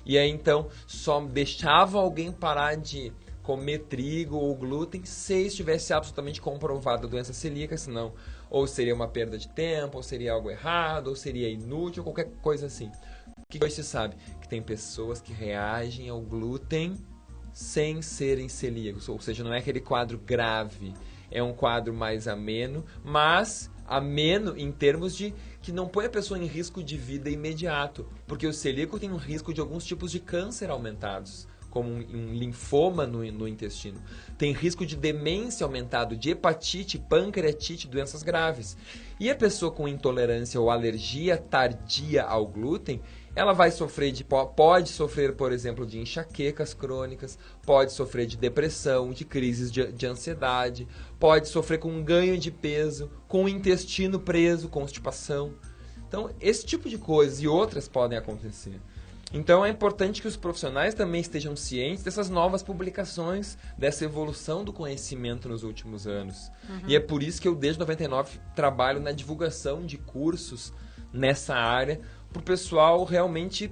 E aí então só deixavam alguém parar de comer trigo ou glúten se estivesse absolutamente comprovada a doença celíaca, senão ou seria uma perda de tempo, ou seria algo errado, ou seria inútil, qualquer coisa assim. O que hoje se sabe? Que tem pessoas que reagem ao glúten sem serem celíacos, ou seja, não é aquele quadro grave, é um quadro mais ameno, mas ameno em termos de que não põe a pessoa em risco de vida imediato, porque o celíaco tem um risco de alguns tipos de câncer aumentados, como um linfoma no intestino. Tem risco de demência aumentado, de hepatite, pancreatite, doenças graves. E a pessoa com intolerância ou alergia tardia ao glúten, ela vai sofrer pode sofrer, por exemplo, de enxaquecas crônicas, pode sofrer de depressão, de crises de ansiedade, pode sofrer com um ganho de peso, com o intestino preso, constipação. Então, esse tipo de coisas e outras podem acontecer. Então é importante que os profissionais também estejam cientes dessas novas publicações, dessa evolução do conhecimento nos últimos anos. E é por isso que eu, desde 99, trabalho na divulgação de cursos nessa área, para o pessoal realmente...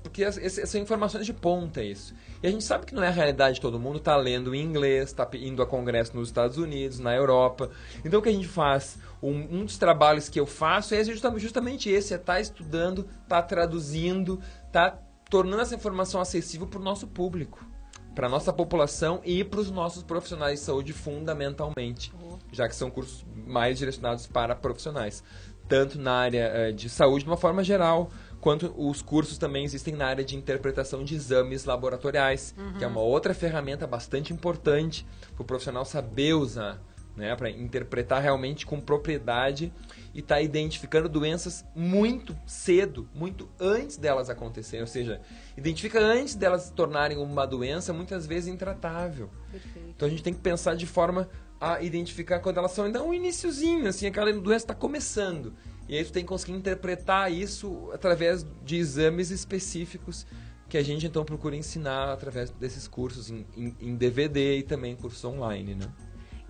porque são informações de ponta isso. E a gente sabe que não é a realidade de todo mundo, está lendo em inglês, está indo a congresso nos Estados Unidos, na Europa. Então o que a gente faz? Um dos trabalhos que eu faço é justamente esse, é estar estudando, estar traduzindo, estar tornando essa informação acessível para o nosso público, para a nossa população e para os nossos profissionais de saúde fundamentalmente, já que são cursos mais direcionados para profissionais, tanto na área de saúde de uma forma geral, quanto os cursos também existem na área de interpretação de exames laboratoriais, que é uma outra ferramenta bastante importante para o profissional saber usar, né, para interpretar realmente com propriedade e estar identificando doenças muito cedo, muito antes delas acontecerem, ou seja, identifica antes delas se tornarem uma doença muitas vezes intratável. Perfeito. Então a gente tem que pensar de forma a identificar quando elas são ainda um iniciozinho, assim, aquela doença está começando. E aí tu tem que conseguir interpretar isso através de exames específicos que a gente então procura ensinar através desses cursos em DVD e também cursos online, né?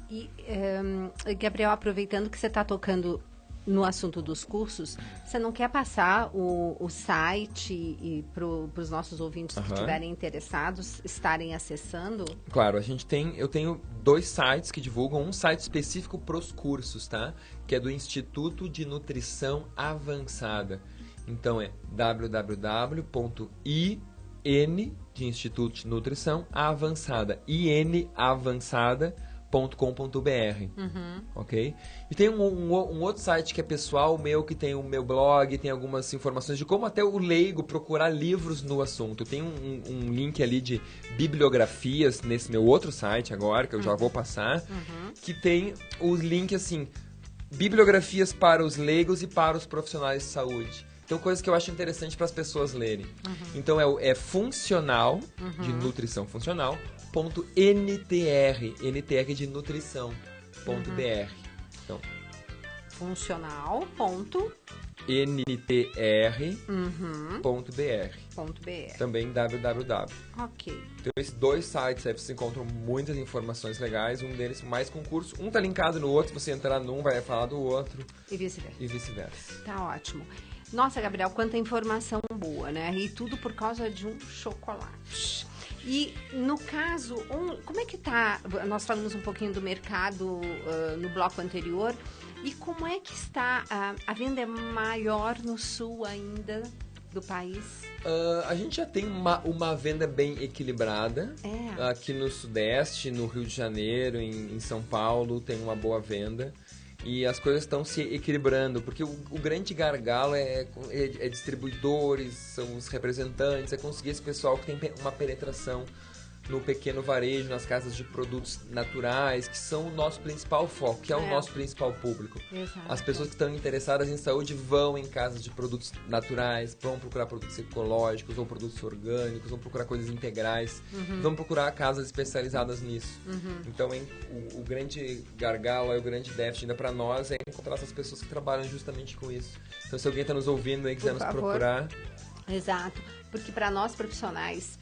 E, Gabriel, aproveitando que você está tocando no assunto dos cursos, você não quer passar o site para os nossos ouvintes que estiverem interessados estarem acessando? Claro, eu tenho 2 sites que divulgam, um site específico para os cursos, tá? Que é do Instituto de Nutrição Avançada. Então é www.in de Instituto de Nutrição Avançada, inavançada.com.br, ok? E tem um outro site que é pessoal meu, que tem o meu blog, tem algumas informações de como até o leigo procurar livros no assunto. Tem um link ali de bibliografias nesse meu outro site agora, que eu já vou passar, que tem o link assim, bibliografias para os leigos e para os profissionais de saúde. Então, coisas que eu acho interessante para as pessoas lerem. Então, é funcional, de nutrição funcional, .ntr, NTR de nutrição.br. Então, funcional. ntr.br. Também www. Ok. Então, esses 2 sites aí você encontra muitas informações legais, um deles mais concurso, um tá linkado no outro, se você entrar num vai falar do outro. E vice-versa. Tá ótimo. Nossa, Gabriel, quanta informação boa, né? E tudo por causa de um chocolate. E, no caso, como é que tá? Nós falamos um pouquinho do mercado no bloco anterior. E como é que está? A venda é maior no sul ainda do país? A gente já tem uma venda bem equilibrada. Aqui no Sudeste, no Rio de Janeiro, em São Paulo, tem uma boa venda. E as coisas estão se equilibrando, porque o grande gargalo é distribuidores, são os representantes, é conseguir esse pessoal que tem uma penetração no pequeno varejo, nas casas de produtos naturais, que são o nosso principal foco, que é o nosso principal público. Exato. As pessoas que estão interessadas em saúde vão em casas de produtos naturais, vão procurar produtos ecológicos ou produtos orgânicos, vão procurar coisas integrais, vão procurar casas especializadas nisso. Então, o grande gargalo, o grande déficit ainda para nós é encontrar essas pessoas que trabalham justamente com isso. Então, se alguém está nos ouvindo e quiser nos procurar... Exato, porque para nós profissionais,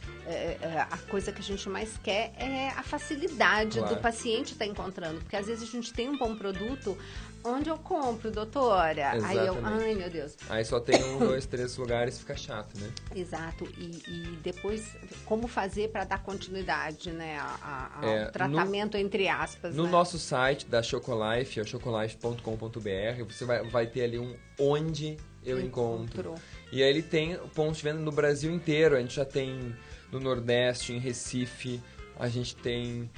a coisa que a gente mais quer é a facilidade do paciente estar encontrando, porque às vezes a gente tem um bom produto, onde eu compro, doutora? Exatamente. Aí eu, ai meu Deus. Aí só tem 1, 2, 3 lugares, fica chato, né? Exato, e depois como fazer para dar continuidade, né, ao tratamento, entre aspas. No né? nosso site da Chocolife, é chocolife.com.br, você vai ter ali um onde eu encontro. E aí ele tem pontos de venda no Brasil inteiro. A gente já tem no Nordeste, em Recife, a gente tem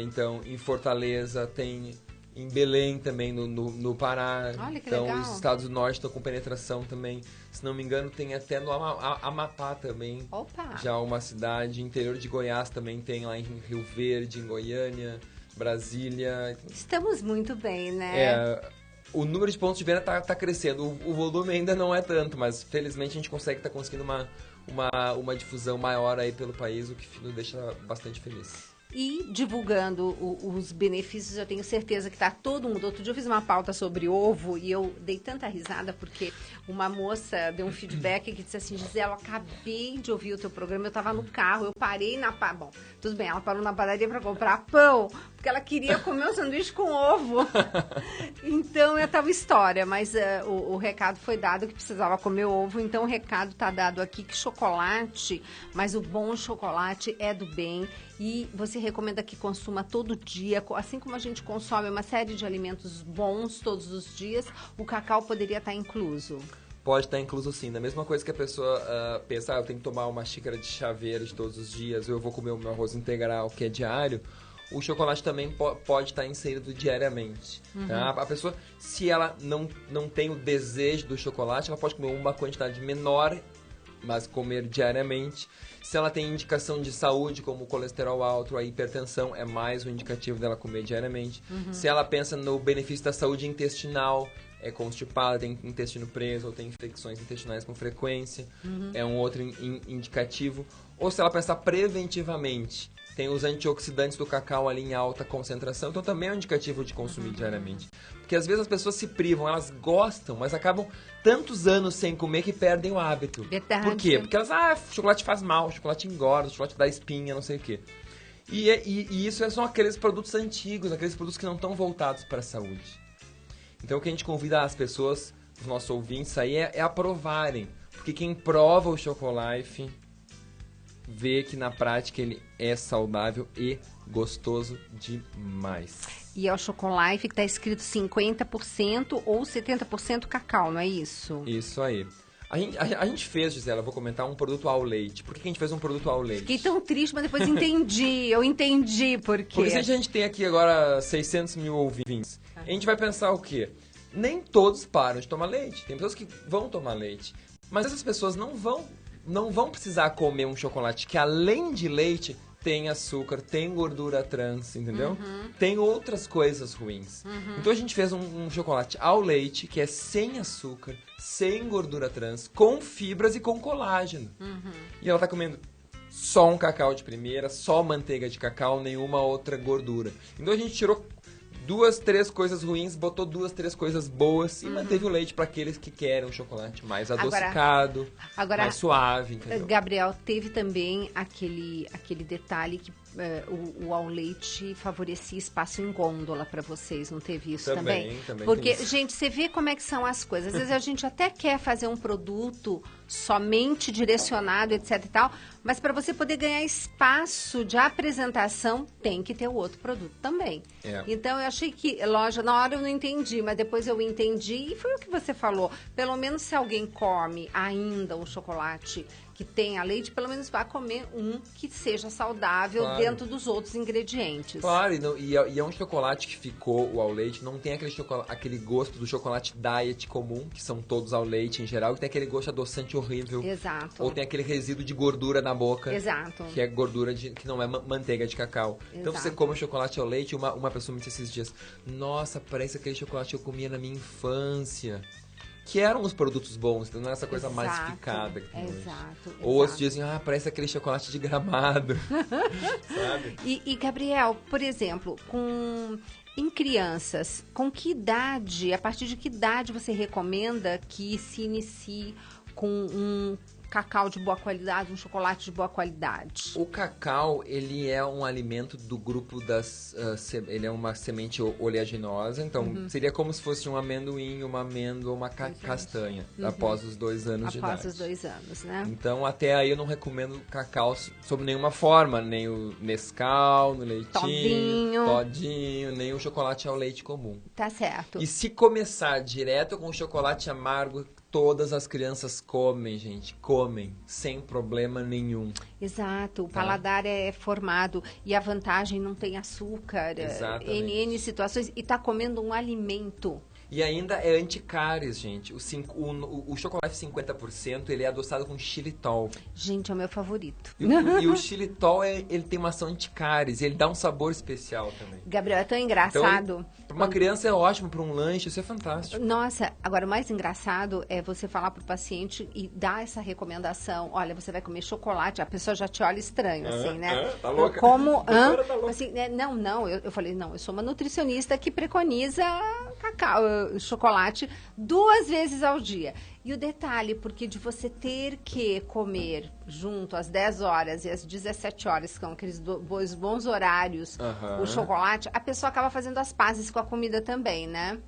então em Fortaleza, tem em Belém também, no Pará. Olha que então legal. Os estados do Norte estão com penetração também. Se não me engano, tem até no Amapá também. Opa! Já uma cidade, interior de Goiás também tem, lá em Rio Verde, em Goiânia, Brasília. Estamos muito bem, né? O número de pontos de venda tá crescendo. O volume ainda não é tanto, mas felizmente a gente consegue estar conseguindo uma difusão maior aí pelo país, o que nos deixa bastante feliz. E divulgando os benefícios, eu tenho certeza que tá todo mundo. Outro dia eu fiz uma pauta sobre ovo e eu dei tanta risada porque uma moça deu um feedback que disse assim: Gisela, eu acabei de ouvir o teu programa, eu tava no carro, eu parei bom, tudo bem, ela parou na padaria para comprar pão, porque ela queria comer um sanduíche com ovo. Então é tal história, mas o recado foi dado que precisava comer ovo, então o recado tá dado aqui que chocolate, mas o bom chocolate é do bem e você recomenda que consuma todo dia, assim como a gente consome uma série de alimentos bons todos os dias, o cacau poderia estar incluso? Pode estar incluso sim. Da mesma coisa que a pessoa pensa, eu tenho que tomar uma xícara de chá verde todos os dias, ou eu vou comer o meu arroz integral, que é diário, o chocolate também pode estar inserido diariamente. Tá? A pessoa, se ela não tem o desejo do chocolate, ela pode comer uma quantidade menor, mas comer diariamente. Se ela tem indicação de saúde, como o colesterol alto, a hipertensão, é mais um indicativo dela comer diariamente. Se ela pensa no benefício da saúde intestinal, é constipada, tem intestino preso ou tem infecções intestinais com frequência, é um outro indicativo. Ou se ela pensar preventivamente, tem os antioxidantes do cacau ali em alta concentração, então também é um indicativo de consumir diariamente. Porque às vezes as pessoas se privam, elas gostam, mas acabam tantos anos sem comer que perdem o hábito. Verdade. Por quê? Porque elas, chocolate faz mal, chocolate engorda, chocolate dá espinha, não sei o quê. E isso são aqueles produtos antigos, aqueles produtos que não estão voltados para a saúde. Então o que a gente convida as pessoas, os nossos ouvintes aí, é a provarem. Porque quem prova o Chocolife vê que na prática ele é saudável e gostoso demais. E é o Chocolife que está escrito 50% ou 70% cacau, não é isso? Isso aí. A gente fez, Gisela, vou comentar, um produto ao leite. Por que a gente fez um produto ao leite? Fiquei tão triste, mas depois entendi. Eu entendi por quê. Porque se a gente tem aqui agora 600 mil ouvintes, a gente vai pensar o quê? Nem todos param de tomar leite. Tem pessoas que vão tomar leite. Mas essas pessoas não vão precisar comer um chocolate que, além de leite, tem açúcar, tem gordura trans, entendeu? Tem outras coisas ruins. Então a gente fez um chocolate ao leite, que é sem açúcar, sem gordura trans, com fibras e com colágeno. E ela tá comendo só um cacau de primeira, só manteiga de cacau, nenhuma outra gordura. Então a gente tirou 2, 3 coisas ruins, botou 2, 3 coisas boas e manteve o leite para aqueles que querem um chocolate mais adocicado, mais suave, entendeu? Gabriel, teve também aquele detalhe que o ao leite favorecia espaço em gôndola para vocês, não teve isso também? Também porque, gente, você vê como é que são as coisas. Às vezes a gente até quer fazer um produto somente direcionado, etc e tal, mas para você poder ganhar espaço de apresentação, tem que ter o outro produto também. Então eu achei que, na hora eu não entendi, mas depois eu entendi e foi o que você falou. Pelo menos se alguém come ainda um chocolate que tenha leite, pelo menos vá comer um que seja saudável dentro dos outros ingredientes. Claro, e é um chocolate que ficou o ao leite, não tem aquele gosto do chocolate diet comum, que são todos ao leite em geral, que tem aquele gosto adoçante horrível. Exato. Ou tem aquele resíduo de gordura na boca. Exato. Que é gordura que não é manteiga de cacau. Exato. Então você come o chocolate ao leite, uma pessoa me disse esses dias, nossa, parece aquele chocolate que eu comia na minha infância. Que eram os produtos bons, não é essa coisa massificada que tem hoje. Ou outros dizem, parece aquele chocolate de Gramado. Sabe? E, Gabriel, por exemplo, em crianças, com que idade, a partir de que idade você recomenda que se inicie com um cacau de boa qualidade, um chocolate de boa qualidade? O cacau, ele é um alimento do grupo das... ele é uma semente oleaginosa, então seria como se fosse um amendoim, uma amêndoa, uma castanha, após os 2 anos de idade. Após os 2 anos, né? Então, até aí eu não recomendo cacau sob nenhuma forma, nem o Nescau, no leitinho, todinho, nem o chocolate ao leite comum. Tá certo. E se começar direto com o chocolate amargo, todas as crianças comem, gente, comem, sem problema nenhum. Exato, o paladar é formado e a vantagem não tem açúcar, N situações, e tá comendo um alimento. E ainda é anticáries, gente. O chocolate 50%, ele é adoçado com xilitol. Gente, é o meu favorito. E o xilitol, ele tem uma ação anticáries, ele dá um sabor especial também. Gabriel, é tão engraçado. Então, para uma criança é ótimo, para um lanche, isso é fantástico. Nossa, agora o mais engraçado é você falar pro paciente e dar essa recomendação. Olha, você vai comer chocolate, a pessoa já te olha estranho, assim, né? Tá louca? Como, Tá louca. assim, né? Não, eu falei, não, eu sou uma nutricionista que preconiza chocolate 2 vezes ao dia. E o detalhe, porque de você ter que comer junto às 10 horas e às 17 horas, que são aqueles bons horários, o chocolate, a pessoa acaba fazendo as pazes com a comida também, né?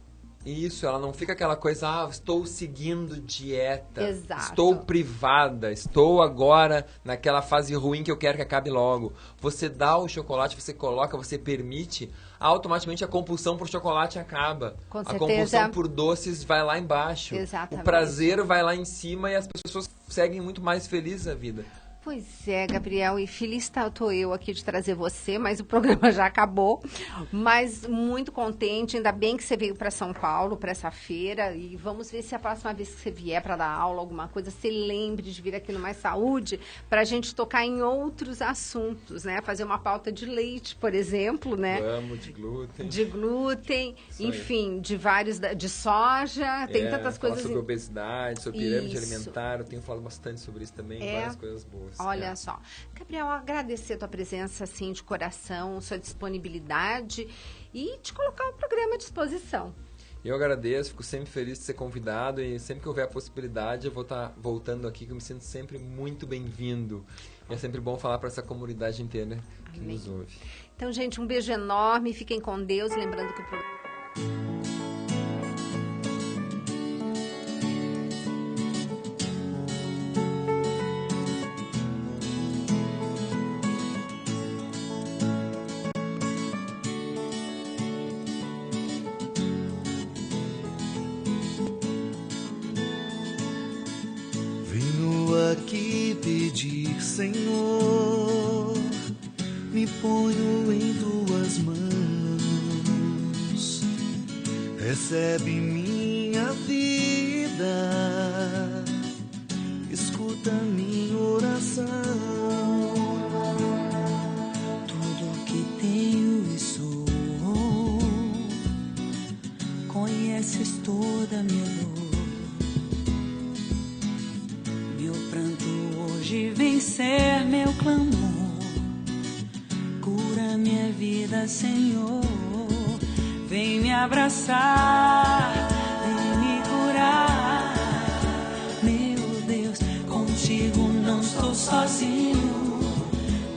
Isso, ela não fica aquela coisa, estou seguindo dieta, Exato. Estou privada, estou agora naquela fase ruim que eu quero que acabe logo. Você dá o chocolate, você coloca, você permite, automaticamente a compulsão por chocolate acaba. Com certeza. A compulsão por doces vai lá embaixo. Exatamente. O prazer vai lá em cima e as pessoas seguem muito mais felizes a vida. Pois é, Gabriel, e feliz estou eu aqui de trazer você, mas o programa já acabou. Mas muito contente, ainda bem que você veio para São Paulo, para essa feira, e vamos ver se a próxima vez que você vier para dar aula, alguma coisa, você lembre de vir aqui no Mais Saúde, para a gente tocar em outros assuntos, né? Fazer uma pauta de leite, por exemplo, né? Vamos, de glúten. De glúten, enfim, de soja, tem tantas coisas. Sobre obesidade, sobre pirâmide alimentar, eu tenho falado bastante sobre isso também, várias coisas boas. Olha só. Gabriel, agradecer a tua presença, assim, de coração, sua disponibilidade e te colocar o programa à disposição. Eu agradeço, fico sempre feliz de ser convidado e sempre que houver a possibilidade eu vou estar voltando aqui, que eu me sinto sempre muito bem-vindo. E é sempre bom falar para essa comunidade inteira que nos ouve. Então, gente, um beijo enorme, fiquem com Deus, lembrando que o programa... Aqui pedir, Senhor, me ponho em tuas mãos, recebe minha vida, escuta minha oração. Tudo que tenho e sou, conheces toda a minha dor. Hoje vencer meu clamor, cura minha vida, Senhor. Vem me abraçar, vem me curar. Meu Deus, contigo não estou sozinho.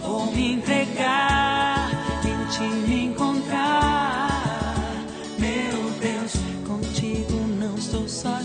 Vou me entregar, em ti me encontrar. Meu Deus, contigo não estou sozinho.